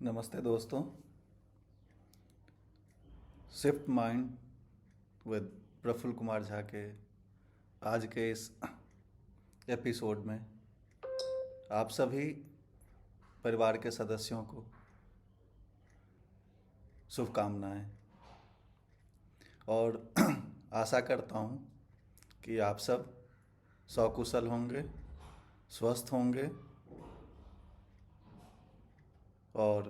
नमस्ते दोस्तों। Shift mind with Praphull Kumar Jha के आज के इस एपिसोड में आप सभी परिवार के सदस्यों को शुभकामनाएं और आशा करता हूं कि आप सब सकुशल होंगे, स्वस्थ होंगे और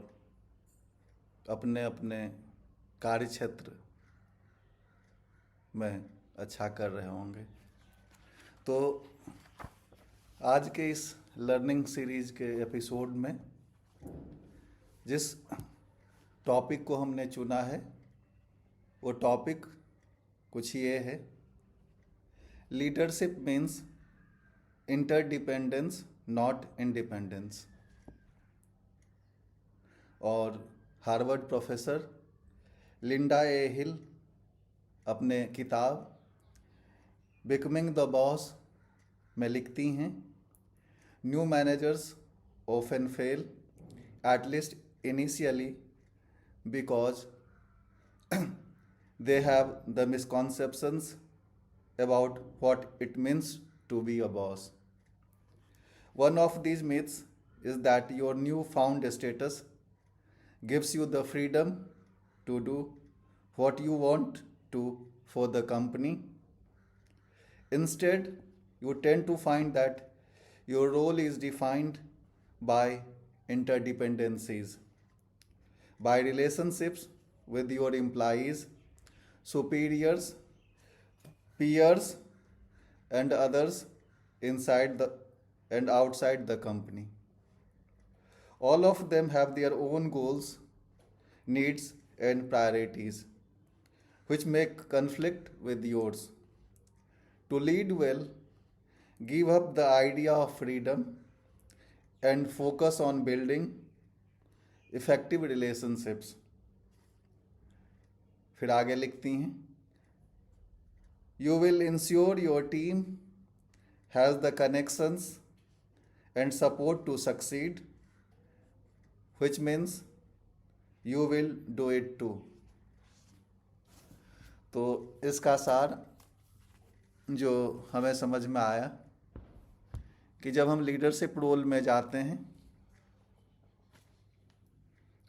अपने अपने कार्य क्षेत्र में अच्छा कर रहे होंगे। तो आज के इस लर्निंग सीरीज के एपिसोड में जिस टॉपिक को हमने चुना है वो टॉपिक कुछ ये है, leadership means interdependence not independence. और हार्वर्ड प्रोफेसर लिंडा ए हिल अपने किताब बिकमिंग द बॉस में लिखती हैं, new managers often fail at least initially because they have the misconceptions about what it means to be a boss. One of these myths is that your newfound status gives you the freedom to do what you want to for the company. Instead, you tend to find that your role is defined by interdependencies, by relationships with your employees, superiors, peers, and others inside the and outside the company. All of them have their own goals, needs, and priorities, which make conflict with yours. To lead well, give up the idea of freedom and focus on building effective relationships. फिर आगे लिखती हैं, You will ensure your team has the connections and support to succeed, which means you will do it too. तो इसका सार जो हमें समझ में आया कि जब हम लीडरशिप रोल में जाते हैं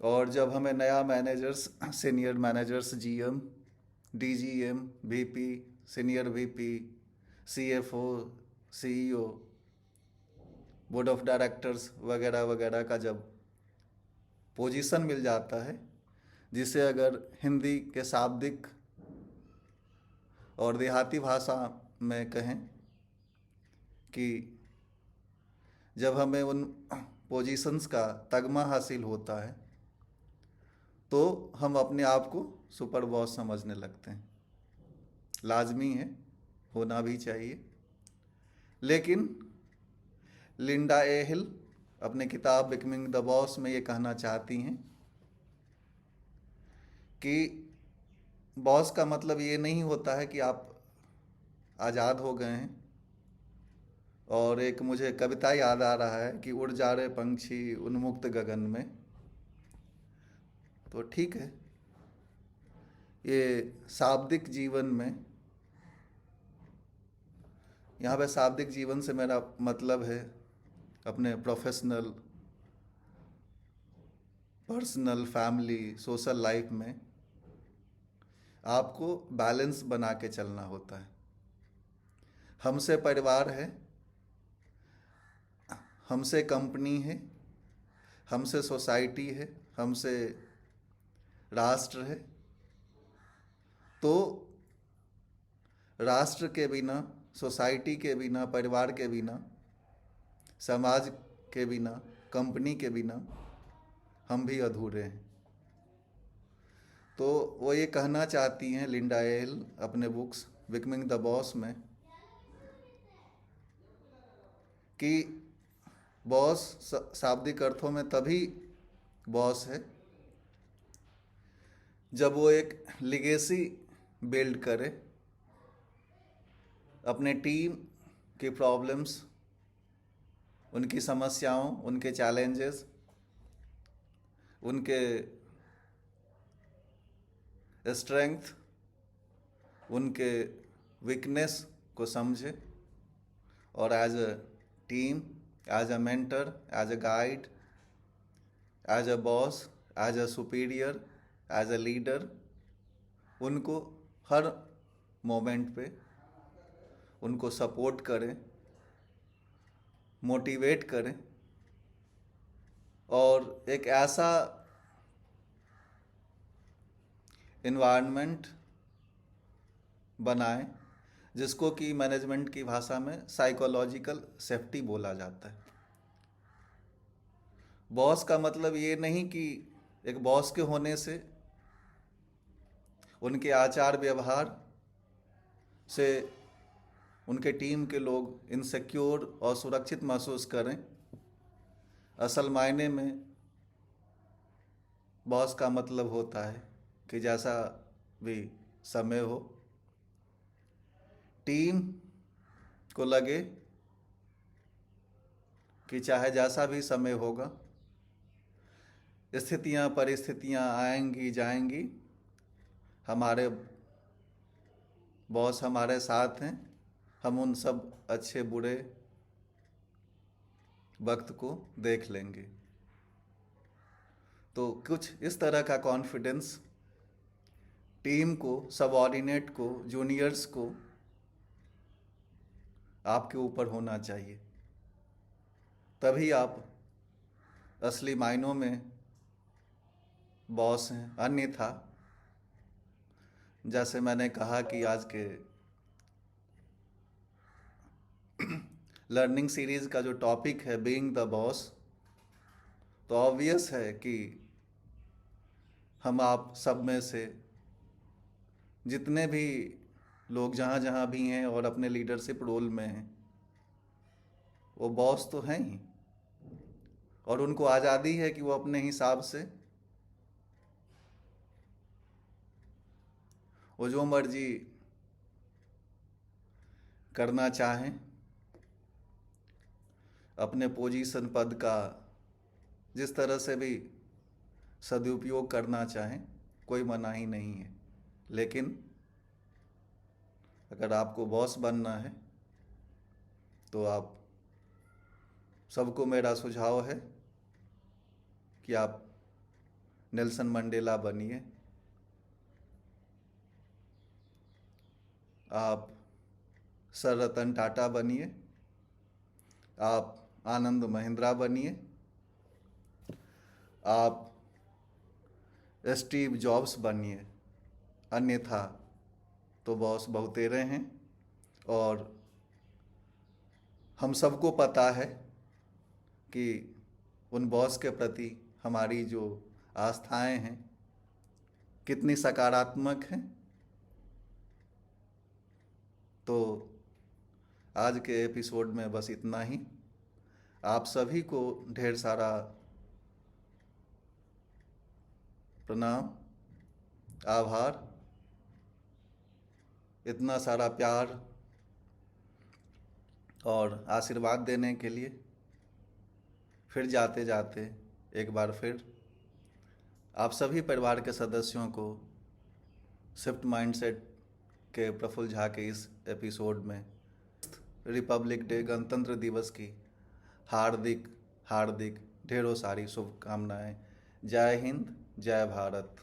और जब हमें नया managers, senior managers, GM, DGM, VP, senior VP, CFO, CEO, board of directors वगैरह वगैरह का जब पोजीशन मिल जाता है, जिसे अगर हिंदी के शाब्दिक और देहाती भाषा में कहें कि जब हमें उन पोजीशंस का तगमा हासिल होता है तो हम अपने आप को सुपर बॉस समझने लगते हैं। लाजमी है, होना भी चाहिए। लेकिन लिंडा ए हिल अपने किताब बिकमिंग द बॉस में ये कहना चाहती हैं कि बॉस का मतलब ये नहीं होता है कि आप आज़ाद हो गए हैं। और एक मुझे कविता याद आ रहा है कि उड़ जा रहे पंछी उन्मुक्त गगन में। तो ठीक है, ये शाब्दिक जीवन में, यहाँ पे शाब्दिक जीवन से मेरा मतलब है अपने professional, personal, family, social life में आपको बैलेंस बना के चलना होता है। हमसे परिवार है, हमसे कंपनी है, हमसे सोसाइटी है, हमसे राष्ट्र है। तो राष्ट्र के बिना, सोसाइटी के बिना, परिवार के बिना, समाज के बिना, कंपनी के बिना हम भी अधूरे हैं। तो वो ये कहना चाहती हैं लिंडा ए हिल अपने बुक्स बिकमिंग द बॉस में कि बॉस शाब्दिक अर्थों में तभी बॉस है जब वो एक लिगेसी बिल्ड करे, अपने टीम की प्रॉब्लम्स, उनकी समस्याओं, उनके चैलेंजेस उनके स्ट्रेंथ, उनके वीकनेस को समझे और as a team, as a mentor, as a guide, as a boss, as a superior, as a leader उनको हर मोमेंट पे उनको सपोर्ट करें, मोटिवेट करें और एक ऐसा इन्वायरमेंट बनाएं जिसको कि मैनेजमेंट की भाषा में साइकोलॉजिकल सेफ्टी बोला जाता है। बॉस का मतलब ये नहीं कि एक बॉस के होने से उनके आचार व्यवहार से उनके टीम के लोग इनसिक्योर और सुरक्षित महसूस करें। असल मायने में बॉस का मतलब होता है कि जैसा भी समय हो, टीम को लगे कि चाहे जैसा भी समय होगा, स्थितियां परिस्थितियां आएंगी जाएंगी, हमारे बॉस हमारे साथ हैं, हम उन सब अच्छे बुरे वक्त को देख लेंगे। तो कुछ इस तरह का कॉन्फिडेंस टीम को, सबऑर्डिनेट को, जूनियर्स को आपके ऊपर होना चाहिए, तभी आप असली मायनों में बॉस हैं। अन्यथा जैसे मैंने कहा कि आज के लर्निंग सीरीज का जो टॉपिक है बीइंग द बॉस, तो ऑब्वियस है कि हम आप सब में से जितने भी लोग जहाँ जहाँ भी हैं और अपने लीडरशिप रोल में हैं, वो बॉस तो हैं ही और उनको आज़ादी है कि वो अपने हिसाब से वो जो मर्जी करना चाहें, अपने पोजीशन पद का जिस तरह से भी सदुपयोग करना चाहें, कोई मनाही नहीं है। लेकिन अगर आपको बॉस बनना है तो आप सबको मेरा सुझाव है कि आप नेल्सन मंडेला बनिए, आप सर रतन टाटा बनिए, आप आनंद महिंद्रा बनिए, आप स्टीव जॉब्स बनिए। अन्यथा तो बॉस बहुतेरे हैं और हम सबको पता है कि उन बॉस के प्रति हमारी जो आस्थाएं हैं कितनी सकारात्मक हैं। तो आज के एपिसोड में बस इतना ही। आप सभी को ढेर सारा प्रणाम, आभार, इतना सारा प्यार और आशीर्वाद देने के लिए। फिर जाते जाते एक बार फिर आप सभी परिवार के सदस्यों को शिफ्ट माइंडसेट के प्रफुल्ल झा के इस एपिसोड में रिपब्लिक डे, गणतंत्र दिवस की हार्दिक हार्दिक ढेरों सारी शुभकामनाएं। जय हिंद, जय भारत।